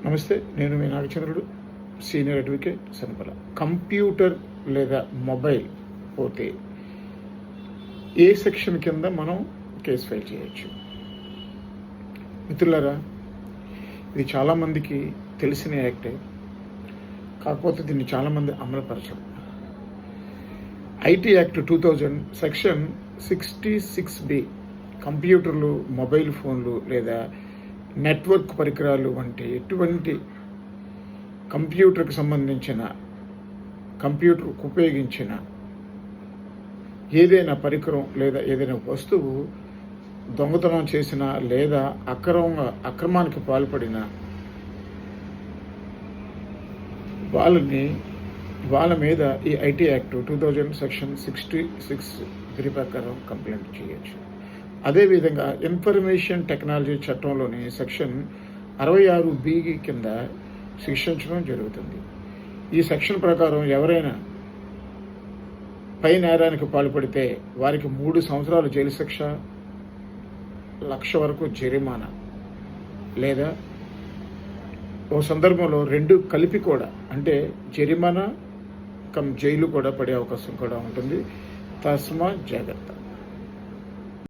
నమస్తే, నేను మీ నాగచంద్రుడు, senior advocate, Sanapala. Computer లేదా మొబైల్ పోతే ఏ సెక్షన్ కింద మనం కేసు ఫైల్ చేయొచ్చు? మిత్రులారా, ఇది చాలామందికి తెలిసిన యాక్టే, కాకపోతే దీన్ని చాలామంది అమలుపరచరు. ఐటీ యాక్ట్ 2000 సెక్షన్ 66B కంప్యూటర్లు, మొబైల్ ఫోన్లు లేదా నెట్వర్క్ పరికరాలు వంటి ఎటువంటి కంప్యూటర్కి సంబంధించిన కంప్యూటర్కు ఉపయోగించిన ఏదైనా పరికరం లేదా ఏదైనా వస్తువు దొంగతనం చేసిన లేదా అక్రమానికి పాల్పడిన వాళ్ళ మీద ఈ ఐటీ యాక్ట్ 2000 సెక్షన్ 66 ప్రకారం కంప్లైంట్ చేయొచ్చు. అదేవిధంగా ఇన్ఫర్మేషన్ టెక్నాలజీ చట్టంలోని సెక్షన్ 66B కింద శిక్షించడం జరుగుతుంది. ఈ సెక్షన్ ప్రకారం ఎవరైనా పై నేరానికి పాల్పడితే వారికి 3 సంవత్సరాల జైలు శిక్ష, 1,00,000 వరకు జరిమానా, లేదా ఓ సందర్భంలో 2 కలిపి కూడా, అంటే జరిమానా కమ్ జైలు కూడా పడే అవకాశం కూడా ఉంటుంది. తస్మాత్ జాగ్రత్త.